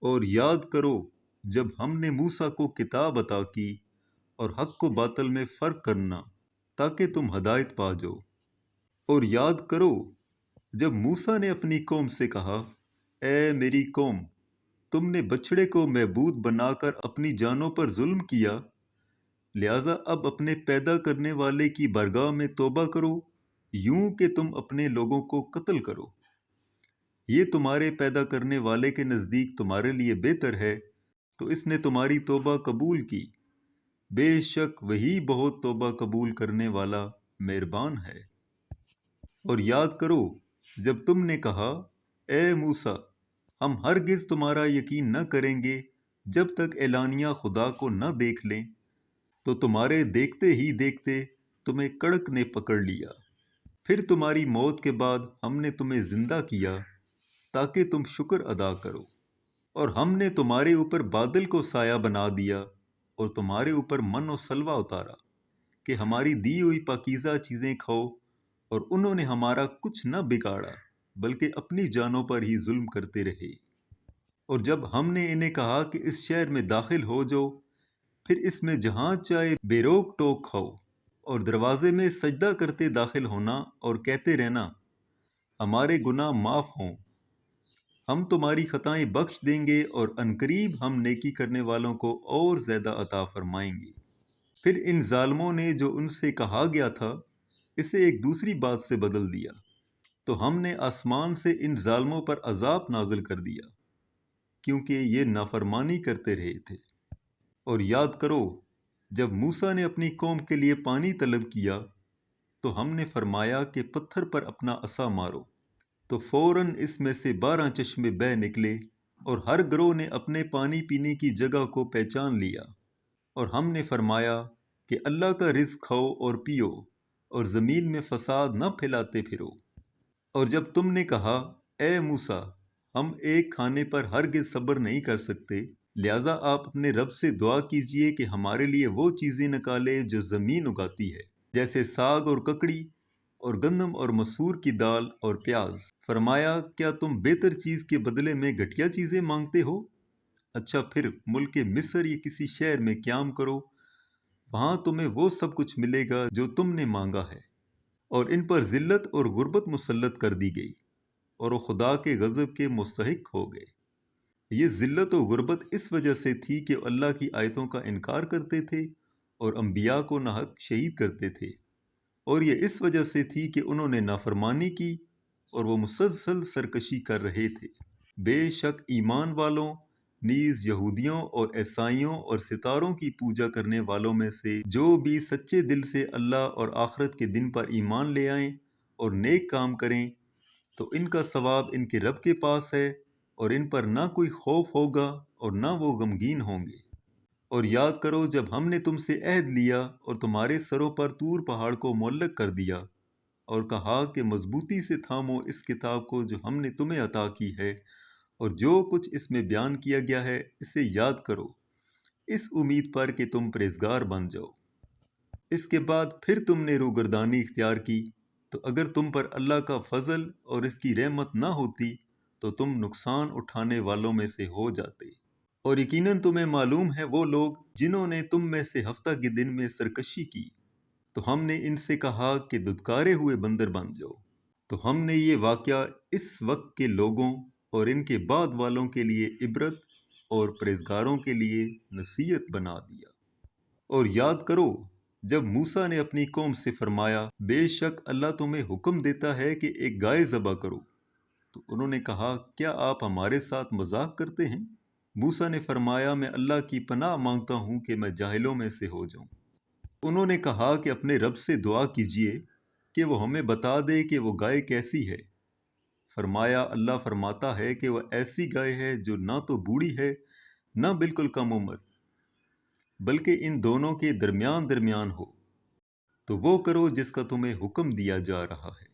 اور یاد کرو جب ہم نے موسیٰ کو کتاب عطا کی اور حق و باطل میں فرق کرنا تاکہ تم ہدایت پا جاؤ۔ اور یاد کرو جب موسیٰ نے اپنی قوم سے کہا، اے میری قوم، تم نے بچڑے کو معبود بنا کر اپنی جانوں پر ظلم کیا، لہٰذا اب اپنے پیدا کرنے والے کی بارگاہ میں توبہ کرو، یوں کہ تم اپنے لوگوں کو قتل کرو۔ یہ تمہارے پیدا کرنے والے کے نزدیک تمہارے لیے بہتر ہے، تو اس نے تمہاری توبہ قبول کی، بے شک وہی بہت توبہ قبول کرنے والا مہربان ہے۔ اور یاد کرو جب تم نے کہا، اے موسیٰ، ہم ہرگز تمہارا یقین نہ کریں گے جب تک اعلانیہ خدا کو نہ دیکھ لیں، تو تمہارے دیکھتے ہی دیکھتے تمہیں کڑک نے پکڑ لیا، پھر تمہاری موت کے بعد ہم نے تمہیں زندہ کیا تاکہ تم شکر ادا کرو، اور ہم نے تمہارے اوپر بادل کو سایہ بنا دیا اور تمہارے اوپر من و سلوہ اتارا کہ ہماری دی ہوئی پاکیزہ چیزیں کھاؤ، اور انہوں نے ہمارا کچھ نہ بگاڑا بلکہ اپنی جانوں پر ہی ظلم کرتے رہے۔ اور جب ہم نے انہیں کہا کہ اس شہر میں داخل ہو جاؤ، پھر اس میں جہاں چاہے بے روک ٹوک کھاؤ، اور دروازے میں سجدہ کرتے داخل ہونا اور کہتے رہنا، ہمارے گناہ معاف ہوں، ہم تمہاری خطائیں بخش دیں گے، اور عنقریب ہم نیکی کرنے والوں کو اور زیادہ عطا فرمائیں گے۔ پھر ان ظالموں نے جو ان سے کہا گیا تھا اسے ایک دوسری بات سے بدل دیا، تو ہم نے آسمان سے ان ظالموں پر عذاب نازل کر دیا، کیونکہ یہ نافرمانی کرتے رہے تھے۔ اور یاد کرو جب موسیٰ نے اپنی قوم کے لیے پانی طلب کیا تو ہم نے فرمایا کہ پتھر پر اپنا عصا مارو، تو فوراً اس میں سے 12 چشمے بہہ نکلے، اور ہر گروہ نے اپنے پانی پینے کی جگہ کو پہچان لیا۔ اور ہم نے فرمایا کہ اللہ کا رزق کھاؤ اور پیو، اور زمین میں فساد نہ پھیلاتے پھرو۔ اور جب تم نے کہا، اے موسیٰ، ہم ایک کھانے پر ہرگز صبر نہیں کر سکتے، لہٰذا آپ اپنے رب سے دعا کیجئے کہ ہمارے لیے وہ چیزیں نکالے جو زمین اگاتی ہے، جیسے ساگ اور ککڑی اور گندم اور مسور کی دال اور پیاز۔ فرمایا، کیا تم بہتر چیز کے بدلے میں گھٹیا چیزیں مانگتے ہو؟ اچھا پھر ملک مصر یا کسی شہر میں قیام کرو، وہاں تمہیں وہ سب کچھ ملے گا جو تم نے مانگا ہے۔ اور ان پر ذلت اور غربت مسلط کر دی گئی، اور وہ خدا کے غضب کے مستحق ہو گئے۔ یہ ذلت و غربت اس وجہ سے تھی کہ اللہ کی آیتوں کا انکار کرتے تھے اور انبیاء کو ناحق شہید کرتے تھے، اور یہ اس وجہ سے تھی کہ انہوں نے نافرمانی کی اور وہ مسلسل سرکشی کر رہے تھے۔ بے شک ایمان والوں نیز یہودیوں اور عیسائیوں اور ستاروں کی پوجا کرنے والوں میں سے جو بھی سچے دل سے اللہ اور آخرت کے دن پر ایمان لے آئیں اور نیک کام کریں، تو ان کا ثواب ان کے رب کے پاس ہے، اور ان پر نہ کوئی خوف ہوگا اور نہ وہ غمگین ہوں گے۔ اور یاد کرو جب ہم نے تم سے عہد لیا اور تمہارے سروں پر طور پہاڑ کو معلق کر دیا، اور کہا کہ مضبوطی سے تھامو اس کتاب کو جو ہم نے تمہیں عطا کی ہے، اور جو کچھ اس میں بیان کیا گیا ہے اسے یاد کرو، اس امید پر کہ تم پرہیزگار بن جاؤ۔ اس کے بعد پھر تم نے روگردانی اختیار کی، تو اگر تم پر اللہ کا فضل اور اس کی رحمت نہ ہوتی تو تم نقصان اٹھانے والوں میں سے ہو جاتے۔ اور یقیناً تمہیں معلوم ہے وہ لوگ جنہوں نے تم میں سے ہفتہ کے دن میں سرکشی کی، تو ہم نے ان سے کہا کہ دھتکارے ہوئے بندر بن جاؤ۔ تو ہم نے یہ واقعہ اس وقت کے لوگوں اور ان کے بعد والوں کے لیے عبرت اور پرہیزگاروں کے لیے نصیحت بنا دیا۔ اور یاد کرو جب موسیٰ نے اپنی قوم سے فرمایا، بے شک اللہ تمہیں حکم دیتا ہے کہ ایک گائے ذبح کرو، تو انہوں نے کہا، کیا آپ ہمارے ساتھ مذاق کرتے ہیں؟ موسیٰ نے فرمایا، میں اللہ کی پناہ مانگتا ہوں کہ میں جاہلوں میں سے ہو جاؤں۔ انہوں نے کہا کہ اپنے رب سے دعا کیجئے کہ وہ ہمیں بتا دے کہ وہ گائے کیسی ہے۔ فرمایا، اللہ فرماتا ہے کہ وہ ایسی گائے ہے جو نہ تو بوڑھی ہے نہ بالکل کم عمر، بلکہ ان دونوں کے درمیان ہو، تو وہ کرو جس کا تمہیں حکم دیا جا رہا ہے۔